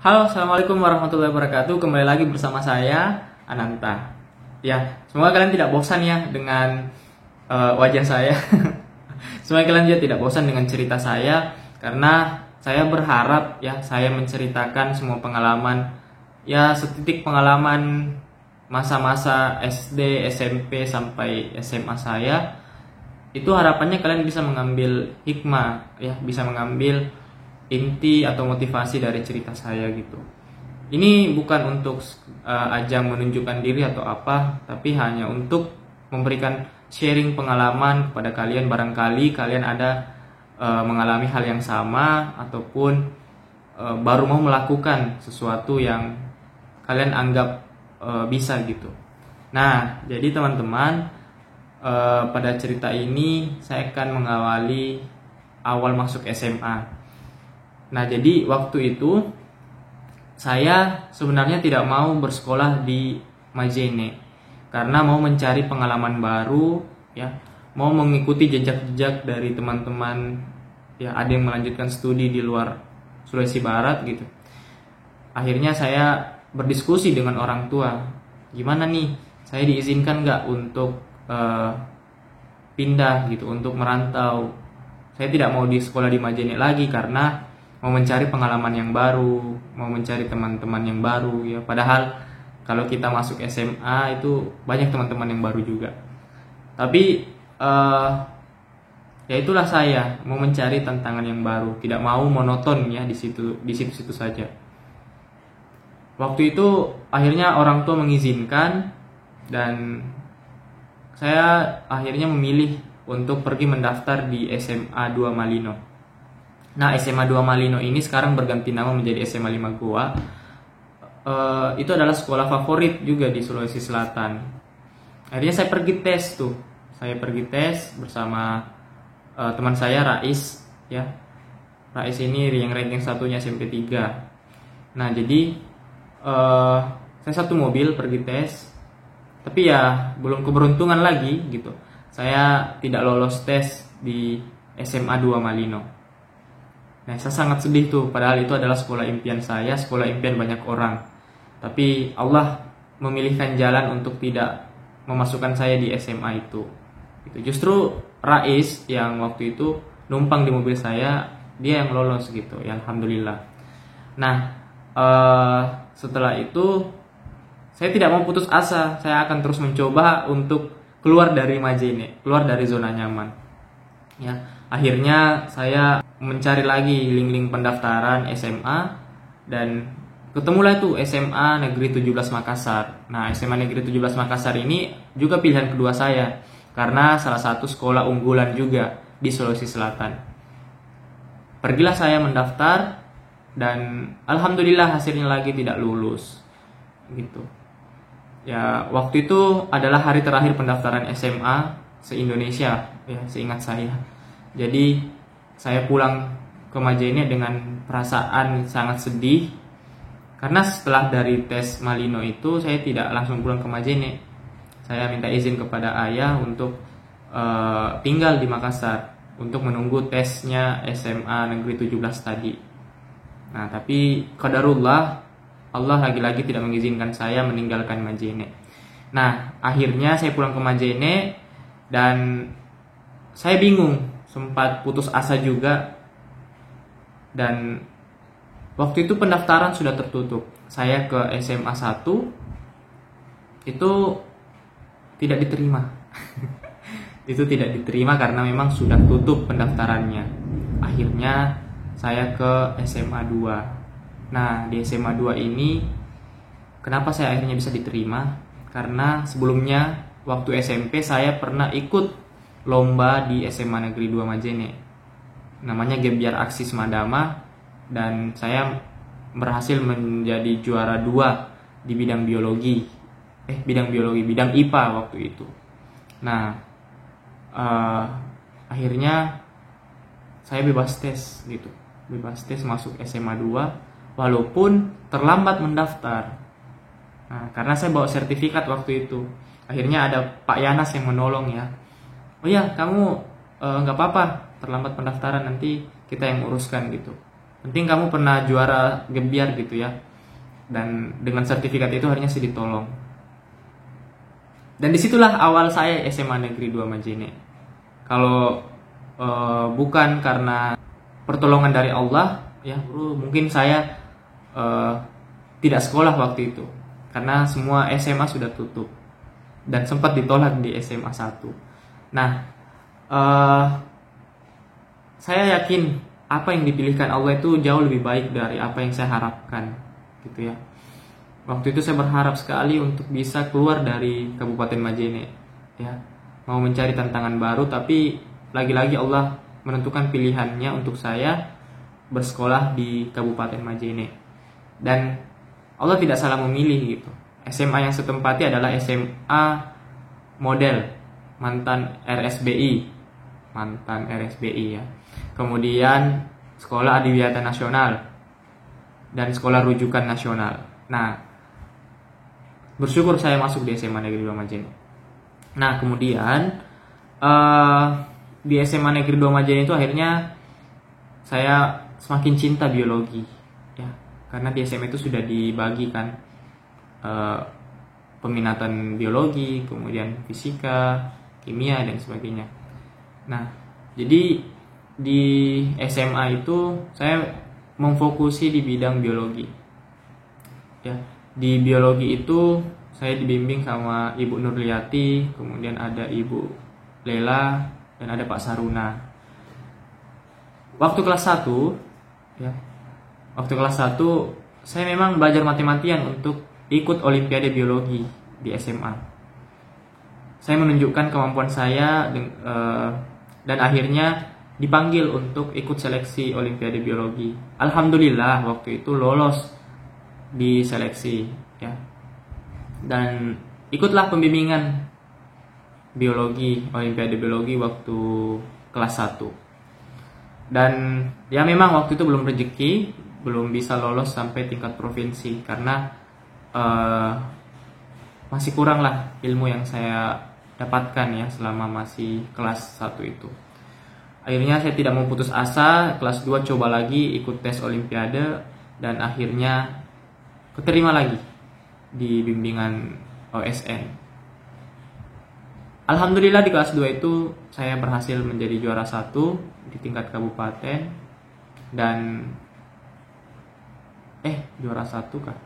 Halo, assalamualaikum warahmatullahi wabarakatuh. Kembali lagi bersama saya, Ananta. Ya, semoga kalian tidak bosan ya dengan wajah saya. Semoga kalian juga tidak bosan dengan cerita saya, karena saya berharap ya saya menceritakan semua pengalaman, ya setitik pengalaman masa-masa SD, SMP sampai SMA saya. Itu harapannya kalian bisa mengambil hikmah, ya bisa mengambil inti atau motivasi dari cerita saya gitu. Ini bukan untuk ajang menunjukkan diri atau apa, tapi hanya untuk memberikan sharing pengalaman kepada kalian. Barangkali kalian ada mengalami hal yang sama ataupun baru mau melakukan sesuatu yang kalian anggap bisa gitu. Nah, jadi teman-teman, pada cerita ini saya akan mengawali awal masuk SMA. Nah, jadi waktu itu saya sebenarnya tidak mau bersekolah di Majene karena mau mencari pengalaman baru, ya, mau mengikuti jejak-jejak dari teman-teman, ya ada yang melanjutkan studi di luar Sulawesi Barat gitu. Akhirnya saya berdiskusi dengan orang tua, gimana nih, saya diizinkan nggak untuk pindah gitu, untuk merantau. Saya tidak mau di sekolah di Majene lagi karena mau mencari pengalaman yang baru, mau mencari teman-teman yang baru ya. Padahal kalau kita masuk SMA itu banyak teman-teman yang baru juga. Tapi ya itulah, saya mau mencari tantangan yang baru, tidak mau monoton ya di situ saja. Waktu itu akhirnya orang tua mengizinkan dan saya akhirnya memilih untuk pergi mendaftar di SMA 2 Malino. Nah, SMA 2 Malino ini sekarang berganti nama menjadi SMA 5 Goa. Itu adalah sekolah favorit juga di Sulawesi Selatan. Akhirnya saya pergi tes tuh. Saya pergi tes bersama teman saya Rais, ya. Rais ini yang ranking satunya SMP 3. Nah, jadi saya satu mobil pergi tes. Tapi ya belum keberuntungan lagi gitu. Saya tidak lolos tes di SMA 2 Malino. Nah, saya sangat sedih tuh, padahal itu adalah sekolah impian saya, sekolah impian banyak orang. Tapi Allah memilihkan jalan untuk tidak memasukkan saya di SMA itu. Justru Rais yang waktu itu numpang di mobil saya, dia yang lolos gitu, ya alhamdulillah. Nah, setelah itu saya tidak mau putus asa, saya akan terus mencoba untuk keluar dari Majene, keluar dari zona nyaman. Ya, akhirnya saya mencari lagi link-link pendaftaran SMA dan ketemulah itu SMA Negeri 17 Makassar. Nah, SMA Negeri 17 Makassar ini juga pilihan kedua saya karena salah satu sekolah unggulan juga di Sulawesi Selatan. Pergilah saya mendaftar dan alhamdulillah hasilnya lagi tidak lulus gitu. Ya, waktu itu adalah hari terakhir pendaftaran SMA se-Indonesia ya, seingat saya. Jadi saya pulang ke Majene dengan perasaan sangat sedih karena setelah dari tes Malino itu saya tidak langsung pulang ke Majene. Saya minta izin kepada ayah untuk tinggal di Makassar untuk menunggu tesnya SMA Negeri 17 tadi. Nah, tapi qadarullah, Allah lagi-lagi tidak mengizinkan saya meninggalkan Majene. Nah, akhirnya saya pulang ke Majene dan saya bingung, sempat putus asa juga. Dan waktu itu pendaftaran sudah tertutup. Saya ke SMA 1 itu tidak diterima. Itu tidak diterima karena memang sudah tutup pendaftarannya. Akhirnya saya ke SMA 2. Nah, di SMA 2 ini kenapa saya akhirnya bisa diterima? Karena sebelumnya waktu SMP saya pernah ikut lomba di SMA Negeri 2 Majene. Namanya Gebiar Aksi Semadama dan saya berhasil menjadi juara 2 di bidang bidang IPA waktu itu. Nah, akhirnya saya bebas tes gitu. Bebas tes masuk SMA 2 walaupun terlambat mendaftar. Nah, karena saya bawa sertifikat waktu itu. Akhirnya ada Pak Yanas yang menolong ya. Oh ya, kamu nggak apa-apa terlambat pendaftaran, nanti kita yang uruskan gitu. penting kamu pernah juara Gebiar gitu ya, dan dengan sertifikat itu akhirnya saya ditolong. Dan disitulah awal saya SMA Negeri 2 Majene. Kalau bukan karena pertolongan dari Allah ya, mungkin saya tidak sekolah waktu itu, karena semua SMA sudah tutup dan sempat ditolak di SMA 1. Nah, saya yakin apa yang dipilihkan Allah itu jauh lebih baik dari apa yang saya harapkan gitu ya. Waktu itu saya berharap sekali untuk bisa keluar dari Kabupaten Majene ya, mau mencari tantangan baru, tapi lagi-lagi Allah menentukan pilihannya untuk saya bersekolah di Kabupaten Majene. Dan Allah tidak salah memilih gitu. SMA yang saya tempati adalah SMA model mantan RSBI ya. Kemudian Sekolah Adiwiyata Nasional dan Sekolah Rujukan Nasional. Nah, bersyukur saya masuk di SMA Negeri 2 Majene. Nah, kemudian di SMA Negeri 2 Majene itu akhirnya saya semakin cinta biologi ya, karena di SMA itu sudah dibagikan peminatan biologi, kemudian fisika, kimia dan sebagainya. Nah, jadi di SMA itu saya memfokusi di bidang biologi ya. Di biologi itu saya dibimbing sama Ibu Nurliati, kemudian ada Ibu Lela, dan ada Pak Saruna. Waktu kelas 1 ya, waktu kelas 1 saya memang belajar mati-matian untuk ikut Olimpiade Biologi di SMA. Saya menunjukkan kemampuan saya dan akhirnya dipanggil untuk ikut seleksi Olimpiade Biologi. Alhamdulillah waktu itu lolos di seleksi ya, dan ikutlah pembimbingan biologi, Olimpiade Biologi waktu kelas 1. Dan ya memang waktu itu belum rezeki, belum bisa lolos sampai tingkat provinsi karena masih kurang lah ilmu yang saya dapatkan ya selama masih kelas 1 itu. Akhirnya saya tidak mau putus asa, kelas 2 coba lagi ikut tes Olimpiade dan akhirnya keterima lagi di bimbingan OSN. Alhamdulillah di kelas 2 itu saya berhasil menjadi juara 1 di tingkat kabupaten dan juara 1 kah?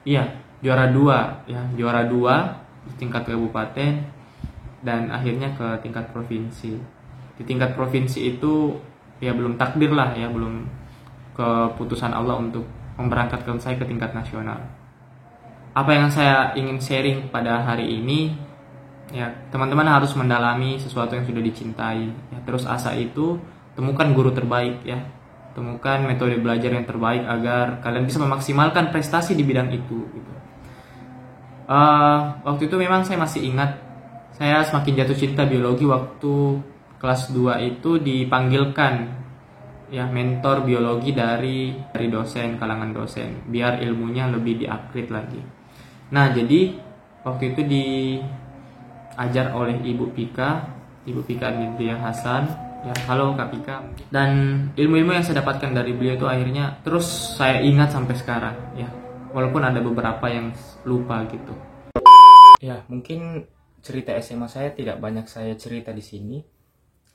Iya, juara 2 ya, juara 2 di tingkat kabupaten dan akhirnya ke tingkat provinsi. Di tingkat provinsi itu ya belum takdir lah ya, belum keputusan Allah untuk memberangkatkan saya ke tingkat nasional. Apa yang saya ingin sharing pada hari ini ya, teman-teman harus mendalami sesuatu yang sudah dicintai ya, terus asa itu, temukan guru terbaik ya, temukan metode belajar yang terbaik agar kalian bisa memaksimalkan prestasi di bidang itu gitu. Waktu itu memang saya masih ingat, saya semakin jatuh cinta biologi waktu kelas 2 itu dipanggilkan ya mentor biologi dari dosen, kalangan dosen, biar ilmunya lebih di-upgrade lagi. Nah, jadi waktu itu diajar oleh Ibu Pika Nindya Hasan ya. Halo Kak Pika. Dan ilmu-ilmu yang saya dapatkan dari beliau itu akhirnya terus saya ingat sampai sekarang ya, walaupun ada beberapa yang lupa gitu. Ya, mungkin cerita SMA saya tidak banyak saya cerita di sini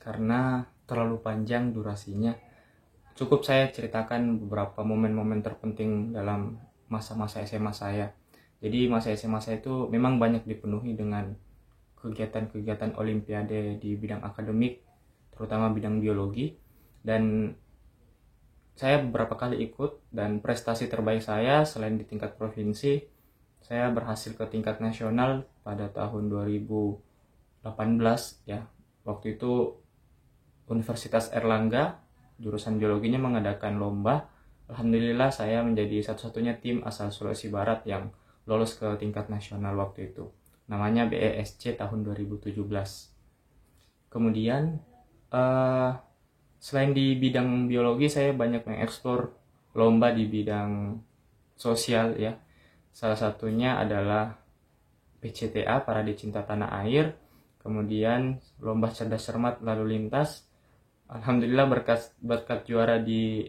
karena terlalu panjang durasinya. Cukup saya ceritakan beberapa momen-momen terpenting dalam masa-masa SMA saya. Jadi masa SMA saya itu memang banyak dipenuhi dengan kegiatan-kegiatan olimpiade di bidang akademik, terutama bidang biologi. Dan saya beberapa kali ikut, dan prestasi terbaik saya selain di tingkat provinsi, saya berhasil ke tingkat nasional pada tahun 2018 ya. Waktu itu Universitas Erlangga jurusan biologinya mengadakan lomba. Alhamdulillah saya menjadi satu-satunya tim asal Sulawesi Barat yang lolos ke tingkat nasional waktu itu. Namanya BESC tahun 2017. Kemudian selain di bidang biologi, saya banyak mengeksplor lomba di bidang sosial ya. Salah satunya adalah PCTA, Parade Cinta Tanah Air. Kemudian lomba cerdas cermat lalu lintas. Alhamdulillah berkat juara di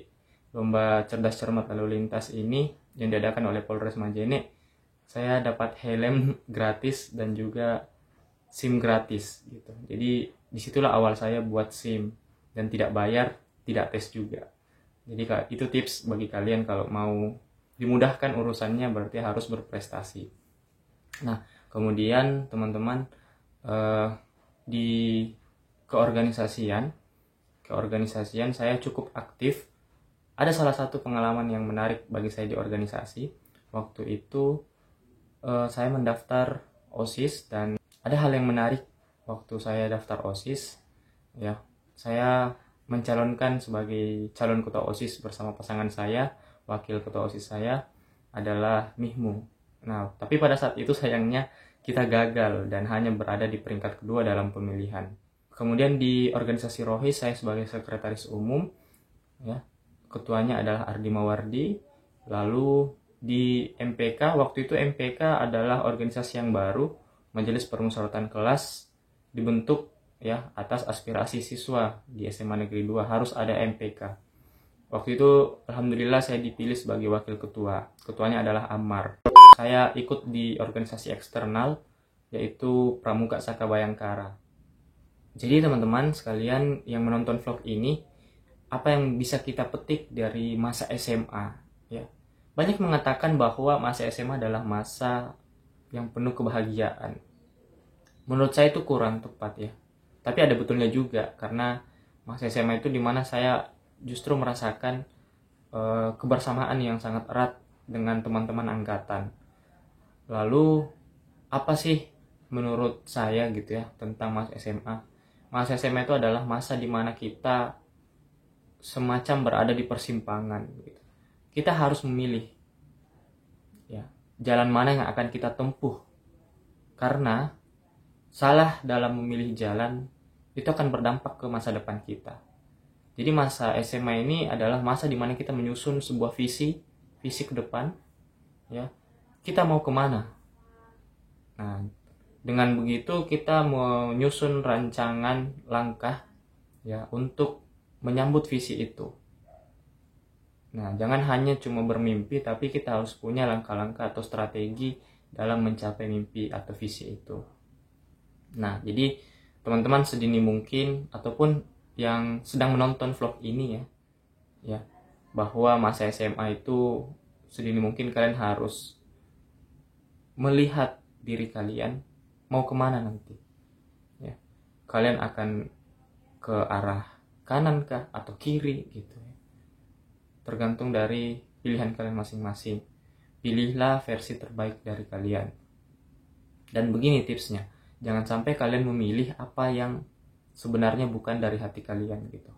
lomba cerdas cermat lalu lintas ini yang diadakan oleh Polres Majene, saya dapat helm gratis dan juga SIM gratis gitu. Jadi disitulah awal saya buat SIM, dan tidak bayar, tidak tes juga. Jadi itu tips bagi kalian kalau mau dimudahkan urusannya, berarti harus berprestasi. Nah, kemudian teman-teman di keorganisasian saya cukup aktif. Ada salah satu pengalaman yang menarik bagi saya di organisasi. Waktu itu saya mendaftar OSIS, dan ada hal yang menarik waktu saya daftar OSIS. Ya, saya mencalonkan sebagai calon ketua OSIS bersama pasangan saya. Wakil ketua OSIS saya adalah Mihmu. Nah, tapi pada saat itu sayangnya kita gagal dan hanya berada di peringkat kedua dalam pemilihan. Kemudian di organisasi Rohis saya sebagai sekretaris umum, ya, ketuanya adalah Ardi Mawardi. Lalu di MPK, waktu itu MPK adalah organisasi yang baru, Majelis Permusyawaratan Kelas, dibentuk ya atas aspirasi siswa di SMA Negeri 2 harus ada MPK. Waktu itu alhamdulillah saya dipilih sebagai wakil ketua. Ketuanya adalah Ammar. Saya ikut di organisasi eksternal yaitu Pramuka Saka Bayangkara. Jadi teman-teman sekalian yang menonton vlog ini, apa yang bisa kita petik dari masa SMA ya? Banyak mengatakan bahwa masa SMA adalah masa yang penuh kebahagiaan. Menurut saya itu kurang tepat ya. Tapi ada betulnya juga, karena masa SMA itu dimana saya justru merasakan kebersamaan yang sangat erat dengan teman-teman angkatan. Lalu apa sih menurut saya gitu ya tentang masa SMA? Masa SMA itu adalah masa dimana kita semacam berada di persimpangan gitu. Kita harus memilih ya jalan mana yang akan kita tempuh, karena salah dalam memilih jalan itu akan berdampak ke masa depan kita. Jadi masa SMA ini adalah masa dimana kita menyusun sebuah visi ke depan ya, kita mau kemana. Nah, dengan begitu kita menyusun rancangan langkah ya untuk menyambut visi itu. Nah, jangan hanya cuma bermimpi, tapi kita harus punya langkah-langkah atau strategi dalam mencapai mimpi atau visi itu. Nah, jadi teman-teman sedini mungkin ataupun yang sedang menonton vlog ini ya, bahwa masa SMA itu sedini mungkin kalian harus melihat diri kalian mau kemana nanti ya. Kalian akan ke arah kanan kah atau kiri gitu ya, tergantung dari pilihan kalian masing-masing. Pilihlah versi terbaik dari kalian. Dan begini tipsnya, jangan sampai kalian memilih apa yang sebenarnya bukan dari hati kalian gitu.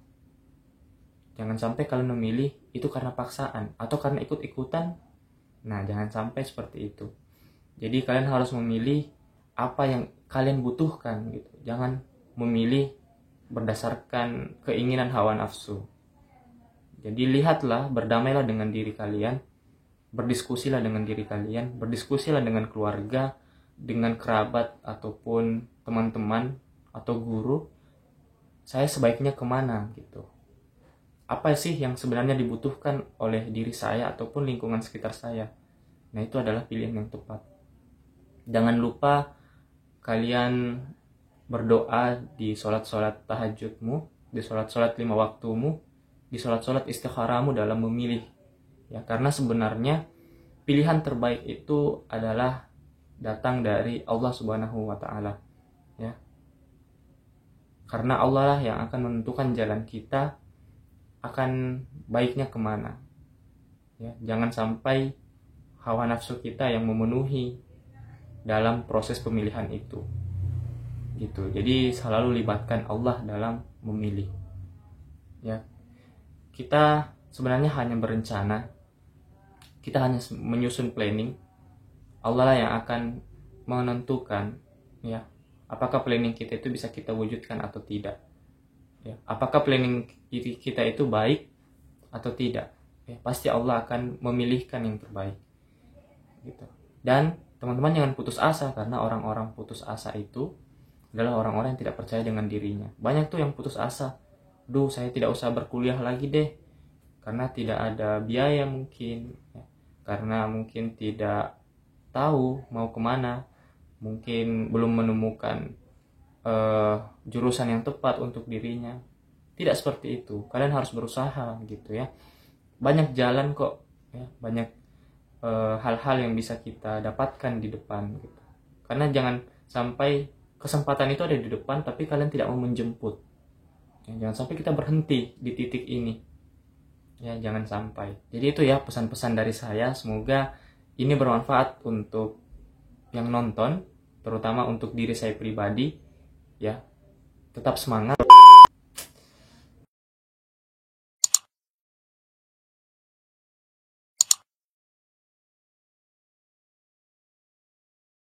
Jangan sampai kalian memilih itu karena paksaan atau karena ikut-ikutan. Nah, jangan sampai seperti itu. Jadi kalian harus memilih apa yang kalian butuhkan gitu. Jangan memilih berdasarkan keinginan hawa nafsu. Jadi lihatlah, berdamailah dengan diri kalian, berdiskusilah dengan diri kalian, berdiskusilah dengan keluarga, dengan kerabat ataupun teman-teman atau guru. Saya sebaiknya kemana gitu. Apa sih yang sebenarnya dibutuhkan oleh diri saya ataupun lingkungan sekitar saya. Nah, itu adalah pilihan yang tepat. Jangan lupa kalian berdoa di sholat-sholat tahajudmu, di sholat-sholat 5 waktumu, di sholat-sholat istikharamu dalam memilih. Ya, karena sebenarnya pilihan terbaik itu adalah datang dari Allah Subhanahu wa Ta'ala. Ya. Karena Allah lah yang akan menentukan jalan kita akan baiknya kemana. Ya, jangan sampai hawa nafsu kita yang memenuhi dalam proses pemilihan itu. Gitu. Jadi selalu libatkan Allah dalam memilih. Ya. Kita sebenarnya hanya berencana. Kita hanya menyusun planning. Allah lah yang akan menentukan ya, apakah planning kita itu bisa kita wujudkan atau tidak. Ya, apakah planning kita itu baik atau tidak. Ya, pasti Allah akan memilihkan yang terbaik. Gitu. Dan teman-teman jangan putus asa, karena orang-orang putus asa itu adalah orang-orang yang tidak percaya dengan dirinya. Banyak tuh yang putus asa. Saya tidak usah berkuliah lagi deh, karena tidak ada biaya mungkin ya. Karena mungkin tidak tahu mau kemana, mungkin belum menemukan jurusan yang tepat untuk dirinya. Tidak seperti itu, kalian harus berusaha gitu ya. Banyak jalan kok ya, banyak hal-hal yang bisa kita dapatkan di depan gitu. Karena jangan sampai kesempatan itu ada di depan tapi kalian tidak mau menjemput ya, jangan sampai kita berhenti di titik ini ya, jangan sampai. Jadi itu ya pesan-pesan dari saya, semoga ini bermanfaat untuk yang nonton, terutama untuk diri saya pribadi ya. Tetap semangat.